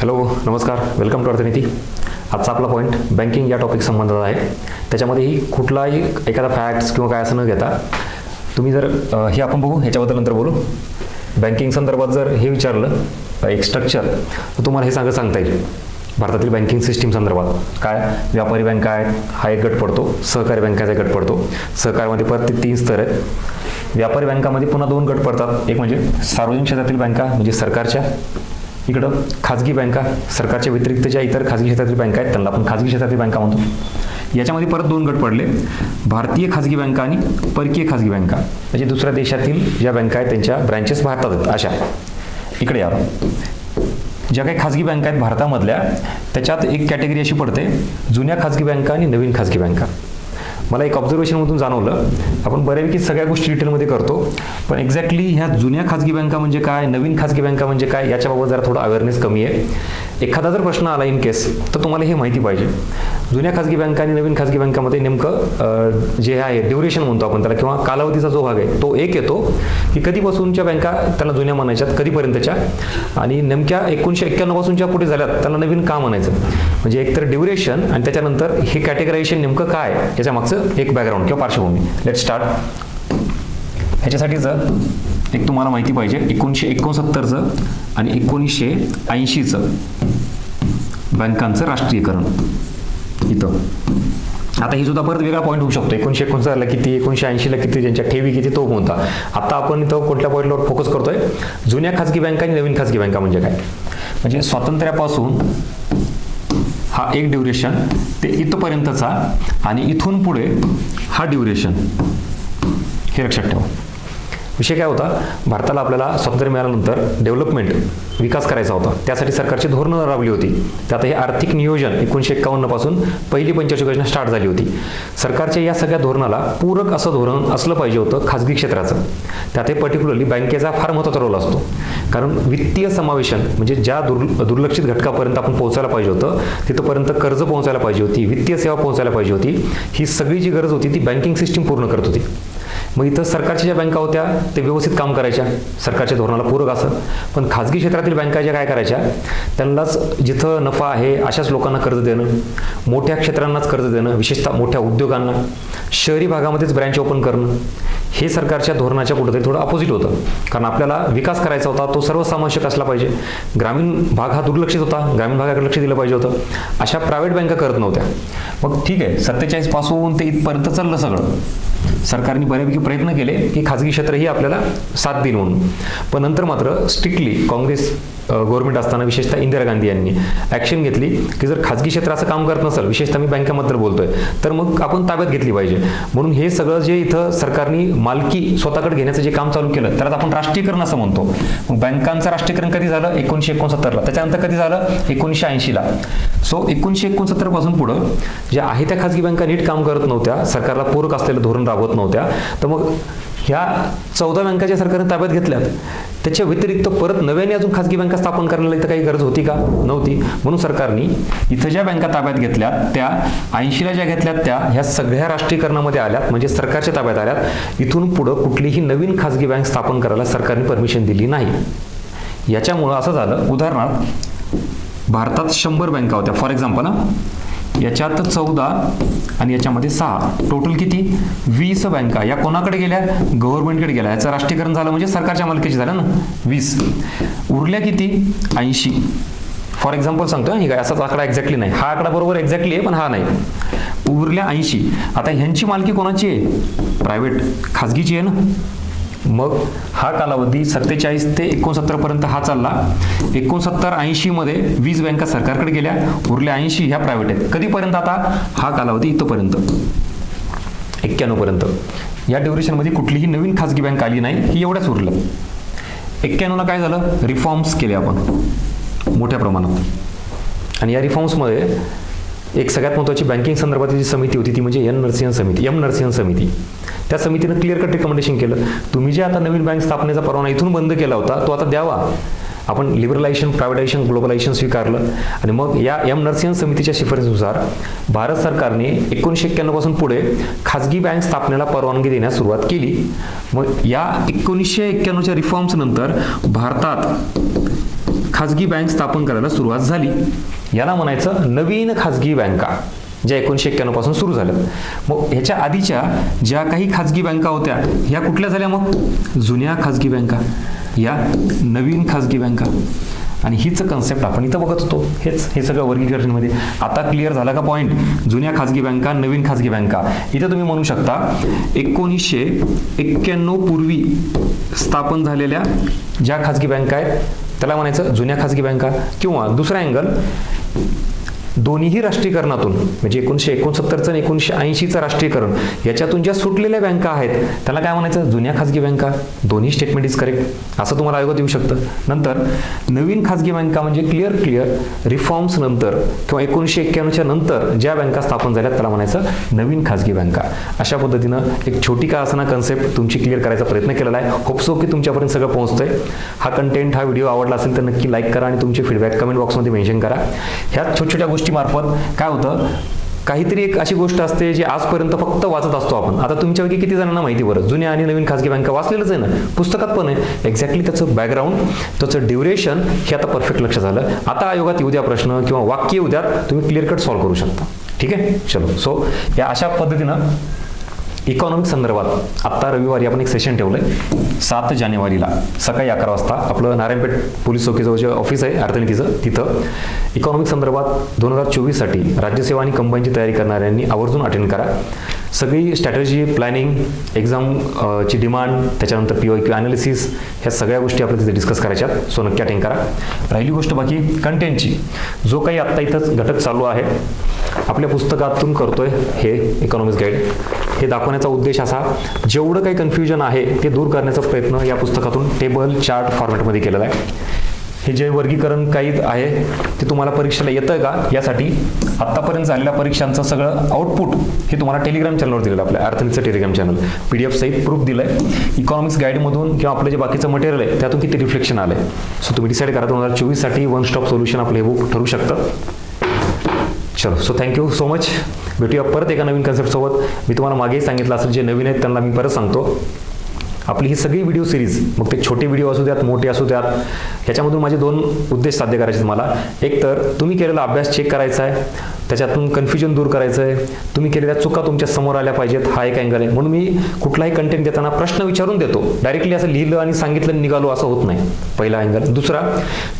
Hello नमस्कार, welcome to अर्थनीती. आजचा आपला पॉईंट बँकिंग या टॉपिक संबंधात आहे. त्याच्यामध्येही कुठलाही एखादा फॅक्ट्स किंवा काय असं न घेता तुम्ही जर हे आपण बघू, ह्याच्याबद्दल नंतर बोलू. बँकिंग संदर्भात जर हे विचारलं एक स्ट्रक्चर, तर तुम्हाला हे सांगता येईल भारतातील बँकिंग सिस्टीम संदर्भात. काय व्यापारी बँका आहेत, हा एक गट पडतो. सहकारी बँकाचा एक गट पडतो. सहकारीमध्ये परत ते 3 स्तर आहेत. व्यापारी बँकामध्ये पुन्हा 2 गट पडतात. एक म्हणजे सार्वजनिक क्षेत्रातील बँका म्हणजे सरकारच्या, इकडं खाजगी बँका, सरकारच्या व्यतिरिक्त ज्या इतर खाजगी क्षेत्रातील बँका आहेत त्यांना आपण खाजगी क्षेत्रातील बँका म्हणतो. याच्यामध्ये परत 2 गट पडले, भारतीय खाजगी बँका आणि परकीय खाजगी बँका. म्हणजे दुसऱ्या देशातील ज्या बँका आहेत त्यांच्या ब्रँचेस भारतात आहेत अशा. इकडे या, ज्या काही खाजगी बँका आहेत भारतामधल्या, त्याच्यात एक कॅटेगरी अशी पडते जुन्या खाजगी बँका आणि नवीन खाजगी बँका. मला एक ऑब्झर्वेशनमधून जाणवलं, आपण बऱ्यापैकी सगळ्या गोष्टी डिटेलमध्ये करतो, पण एक्झॅक्टली ह्या जुन्या खाजगी बँका म्हणजे काय, नवीन खाजगी बँका म्हणजे काय, याच्याबाबत जरा थोडा अवेअरनेस कमी आहे. एखादा जर प्रश्न आला इन केस, तर तुम्हाला हे माहिती पाहिजे जुन्या खाजगी बँका आणि नवीन खाजगी बँकामध्ये नेमकं जे आहे ड्युरेशन म्हणतो आपण त्याला, किंवा कालावधीचा जो भाग आहे तो एक येतो की कधीपासूनच्या बँका त्यांना जुन्या म्हणायच्यात, कधीपर्यंतच्या, आणि नेमक्या 1991 पासूनच्या पुढे झाल्यात त्यांना नवीन का म्हणायचं. म्हणजे एकतर ड्युरेशन आणि त्याच्यानंतर हे कॅटेगरायझेशन नेमकं काय याच्या मागचं एक बॅकग्राऊंड किंवा पार्श्वभूमी. Let start. ह्याच्यासाठीच एक तुम्हाला माहिती पाहिजे 1969चं आणि 1980चं बँकांचं राष्ट्रीयकरण. इथं आता ही सुद्धा परत वेगळा पॉईंट होऊ शकतो. 1969ला किती, 1980ला किती, ज्यांच्या ठेवी किती तो होता. आता आपण इथं कोणत्या पॉईंटवर फोकस करतोय, जुन्या खाजगी बँका आणि नवीन खाजगी बँका म्हणजे काय. म्हणजे स्वातंत्र्यापासून हा एक ड्युरेशन ते इथपर्यंतचा आणि इथून पुढे हा ड्युरेशन, हे लक्षात ठेवा. विषय काय होता, भारताला आपल्याला स्वातंत्र्य मिळाल्यानंतर डेव्हलपमेंट, विकास करायचा होता. त्यासाठी सरकारची धोरणं राबली होती. त्यात हे आर्थिक नियोजन 1951 पासून पहिली पंचवार्षिक योजना स्टार्ट झाली होती. सरकारच्या या सगळ्या धोरणाला पूरक असं धोरण असलं पाहिजे होतं खाजगी क्षेत्राचं. त्यात हे पर्टिक्युलरली बँकेचा फार महत्त्वाचा रोल असतो. कारण वित्तीय समावेशन म्हणजे ज्या दुर्लक्षित घटकापर्यंत आपण पोहोचायला पाहिजे होतं, तिथपर्यंत कर्ज पोहोचायला पाहिजे होती, वित्तीय सेवा पोहोचायला पाहिजे होती, ही सगळी जी गरज होती ती बँकिंग सिस्टीम पूर्ण करत होती. मग इथं सरकारच्या ज्या बँका होत्या ते व्यवस्थित काम करायच्या, सरकारच्या धोरणाला पूरक असं. पण खाजगी क्षेत्रातील बँका ज्या काय करायच्या, त्यांनाच जिथं नफा आहे अशाच लोकांना कर्ज देणं, मोठ्या क्षेत्रांनाच कर्ज देणं, विशेषतः मोठ्या उद्योगांना, शहरी भागामध्येच ब्रँच ओपन करणं, हे सरकारच्या धोरणाच्या कुठेतरी थोडं अपोजिट होतं. कारण आपल्याला विकास करायचा होता, तो सर्वसमावेशक असला पाहिजे. ग्रामीण भाग हा दुर्लक्षित होता, ग्रामीण भागाकडे लक्ष दिलं पाहिजे होतं. अशा प्रायव्हेट बँका करत नव्हत्या. मग ठीक आहे, 47 पासून ते इथपर्यंत चाललं सगळं. सरकारने बऱ्यापैकी प्रयत्न केले की खाजगी क्षेत्र ही आपल्याला साथ देईल म्हणून. पण नंतर मात्र स्ट्रिक्टली काँग्रेस गव्हर्नमेंट असताना विशेषतः इंदिरा गांधी यांनी ॲक्शन घेतली की जर खाजगी क्षेत्र असं काम करत नसेल, विशेषतः मी बँकेबद्दल बोलतोय, तर मग आपण ताब्यात घेतली पाहिजे. म्हणून हे सगळं जे इथं सरकारने मालकी स्वतःकडे घेण्याचं जे काम चालू केलं त्याला आपण राष्ट्रीयकरण असं म्हणतो. मग बँकांचं राष्ट्रीयकरण कधी झालं, 1969ला. त्याच्यानंतर कधी झालं, 1980ला. सो 1969 पासून पुढं ज्या आहे त्या खाजगी बँका नीट काम करत नव्हत्या, सरकारला पूरक असलेलं धोरण राबवत नव्हत्या. तर मग ह्या 14 बँका ज्या सरकारने ताब्यात घेतल्यात, त्याच्या व्यतिरिक्त परत नव्याने अजून खाजगी बँका स्थापन करण्याला इथं काही गरज होती का, नव्हती. म्हणून सरकारने इथं ज्या बँका ताब्यात घेतल्यात त्या 80ला ज्या घेतल्यात त्या ह्या सगळ्या राष्ट्रीयकरणामध्ये आल्यात, म्हणजे सरकारच्या ताब्यात आल्यात. इथून पुढं कुठलीही नवीन खाजगी बँक स्थापन करायला सरकारने परमिशन दिली नाही. याच्यामुळं असं झालं, उदाहरणार्थ भारतात 100 बँका होत्या फॉर एक्झाम्पल, याच्यात 14 आणि याच्यामध्ये 6, टोटल किती, 20 बँका या कोणाकडे गेल्या, गव्हर्नमेंटकडे गेल्या. याचं राष्ट्रीयकरण झालं म्हणजे सरकारच्या मालकीची झालं ना, 20. उरल्या किती, 80. फॉर एक्झाम्पल सांगतो, ही काय असाच आकडा एक्झॅक्टली नाही, हा आकडा बरोबर एक्झॅक्टली आहे पण हा नाही. उरल्या 80. आता ह्यांची मालकी कोणाची आहे, प्रायव्हेट, खाजगीची आहे ना. मग हा कालावधी 47 ते 69 पर्यंत हा चालला. 69-80 मध्ये 20 बँका सरकारकडे गेल्या, उरल्या 80 ह्या प्रायव्हेट आहेत. कधीपर्यंत आता, हा कालावधी इथपर्यंत 91 पर्यंत. या ड्युरेशनमध्ये कुठलीही नवीन खाजगी बँक आली नाही, ही एवढ्याच उरलं. 91ला काय झालं, रिफॉर्म्स केले आपण मोठ्या प्रमाणात. आणि या रिफॉर्म्समध्ये एक सगळ्यात महत्त्वाची बँकिंग संदर्भातील जी समिती होती ती म्हणजे एम नरसिंहन समिती. त्या समितीनं क्लिअर कट रिकमेंडेशन केलं, तुम्ही जे आता नवीन बँक स्थापनेचा परवाना इथून बंद केला होता तो आता द्यावा. आपण लिबरलायझेशन, प्रायव्हेटायझेशन, ग्लोबलायझेशन स्वीकारलं. आणि मग या एम नरसिंहन समितीच्या शिफारसीनुसार भारत सरकारने 1991 पासून पुढे खाजगी बँक स्थापनेला परवानगी देण्यास सुरुवात केली. मग या 1991च्या रिफॉर्म्स नंतर भारतात खाजगी बँक स्थापन करायला सुरुवात झाली. याला म्हणायचं नवीन खाजगी बँका, ज्या 1991 पासून सुरू झाल्या. मग ह्याच्या आधीच्या ज्या काही खाजगी बँका होत्या ह्या कुठल्या झाल्या? मग जुन्या खाजगी बँका, या नवीन खाजगी बँका. आणि हीच कन्सेप्ट आपण इथं बघत होतो. हे सगळं वर्गीकरणमध्ये. आता क्लिअर झाला का पॉईंट? जुन्या खाजगी बँका, नवीन खाजगी बँका. इथं तुम्ही म्हणू शकता 1991 पूर्वी स्थापन झालेल्या ज्या खाजगी बँका आहेत त्याला म्हणायचं जुन्या खाजगी बँका. किंवा दुसरा अँगल, दोन्हीही राष्ट्रीयकरणातून म्हणजे 1969चं आणि 1980चं राष्ट्रीयकरण याच्यातून ज्या सुटलेल्या बँका आहेत त्याला काय म्हणायचं? जुन्या खाजगी बँका. दोन्ही स्टेटमेंट इज करेक्ट असं तुम्हाला आयोगात येऊ शकतं. नंतर नवीन खाजगी बँका म्हणजे क्लिअर रिफॉर्म्स नंतर किंवा 1991च्या नंतर ज्या बँका स्थापन झाल्या त्याला म्हणायचं नवीन खाजगी बँका. अशा पद्धतीनं एक छोटी का असना कन्सेप्ट तुमची क्लिअर करायचा प्रयत्न केलेला आहे. होपसो की तुमच्यापर्यंत सगळं पोहोचतंय. हा कंटेंट, हा व्हिडिओ आवडला असेल तर नक्की लाईक करा आणि तुमचे फीडबॅक कमेंट बॉक्समध्ये मेन्शन करा. ह्या छोट्या गोष्टी मार्फत काय होतं, काहीतरी एक अशी गोष्ट असते जी आजपर्यंत फक्त वाचत असतो आपण. आता तुमच्यापैकी किती जणांना माहिती बरं जुन्या आणि नवीन खाजगी बँका वाचलेलंच आहे ना, पुस्तकात पण आहे. एक्झॅक्टली त्याचं बॅकग्राऊंड, त्याचं ड्युरेशन हे आता परफेक्ट लक्ष झालं. आता आयोगात येऊ द्या प्रश्न किंवा वाक्य येऊ द्या, तुम्ही क्लिअर कट सॉल्व्ह करू शकता. ठीक आहे, चलो. सो या अशा पद्धतीनं इकॉनॉमिक संदर्भात आत्ता रविवारी आपण एक सेशन ठेवलंय 7 जानेवारीला सकाळी 11 वाजता. आपलं नारायणपेठ पोलीस चौकीचं जे ऑफिस आहे अर्थनीतीचं, तिथं इकॉनॉमिक संदर्भात 2024साठी राज्यसेवा आणि कंबाईनची तयारी करणाऱ्यांनी आवर्जून अटेंड करा. सगळी स्ट्रॅटेजी, प्लॅनिंग, एक्झाम ची डिमांड, त्याच्यानंतर PYQ ॲनालिसिस, ह्या सगळ्या गोष्टी आपल्याला तिथे डिस्कस करायच्यात. सो नक्की अटेंड करा. राहिली गोष्ट बाकी कंटेंटची, जो काही आत्ता इथंच घटक चालू आहे आपल्या पुस्तकातून करतोय हे इकॉनॉमिक्स गाईड. हे दाखवण्याचा उद्देश असा, जेवढं काही कन्फ्युजन आहे ते दूर करण्याचा प्रयत्न या पुस्तकातून टेबल चार्ट फॉर्मॅटमध्ये केलेला आहे. हे जे वर्गीकरण काही आहे ते तुम्हाला परीक्षेला येतं का यासाठी आत्तापर्यंत झालेल्या परीक्षांचं सगळं आउटपुट हे तुम्हाला टेलिग्राम चॅनलवर दिलेलं, आपल्या अर्थनीतीचं टेलिग्राम चॅनल. PDF सहित प्रूफ दिलं आहे. इकॉनॉमिक्स गाईडमधून किंवा आपलं जे बाकीचं मटेरियल आहे त्यातून किती रिफ्लेक्शन आलं आहे. सो तुम्ही डिसाईड करा 2024साठी वन स्टॉप सोल्युशन आपलं हे बुक ठरू शकतं. चलो, सो थँक्यू सो मच. भेटूया परत एका नवीन कन्सेप्टसोबत. मी तुम्हाला मागेही सांगितलं असेल, जे नवीन आहेत त्यांना मी परत सांगतो, आपली ही सगळी व्हिडिओ सिरीज, मग ते छोटे व्हिडिओ असू द्यात, मोठे असू द्यात, ह्याच्यामधून माझे 2 उद्देश साध्य करायचे तुम्हाला. एक तर तुम्ही केलेला अभ्यास चेक करायचा आहे, त्याच्यातून कन्फ्युजन दूर करायचं आहे, तुम्ही केलेल्या चुका तुमच्या समोर आल्या पाहिजेत, हा एक अँगल आहे. म्हणून मी कुठलाही कंटेंट देताना प्रश्न विचारून देतो. डायरेक्टली असं लिहिलं आणि सांगितलं निघालो असं होत नाही, पहिला अँगल. दुसरा,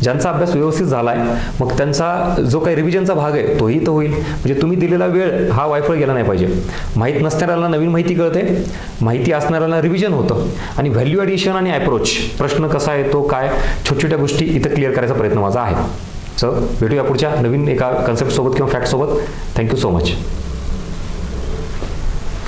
ज्यांचा अभ्यास व्यवस्थित झाला आहे मग त्यांचा जो काही रिव्हिजनचा भाग आहे तोही तर होईल. म्हणजे तुम्ही दिलेला वेळ हा वायफळ गेला नाही पाहिजे. माहीत नसणाऱ्याला नवीन माहिती कळते, माहिती असणाऱ्याला रिव्हिजन होतं, आणि व्हॅल्यू ॲडिशन आणि अप्रोच, प्रश्न कसा येतो, काय छोट्या गोष्टी इथं क्लिअर करायचा प्रयत्न माझा आहे. सो भेटूया पुढच्या नवीन एका कन्सेप्टसोबत किंवा फॅक्टसोबत. Thank you so much.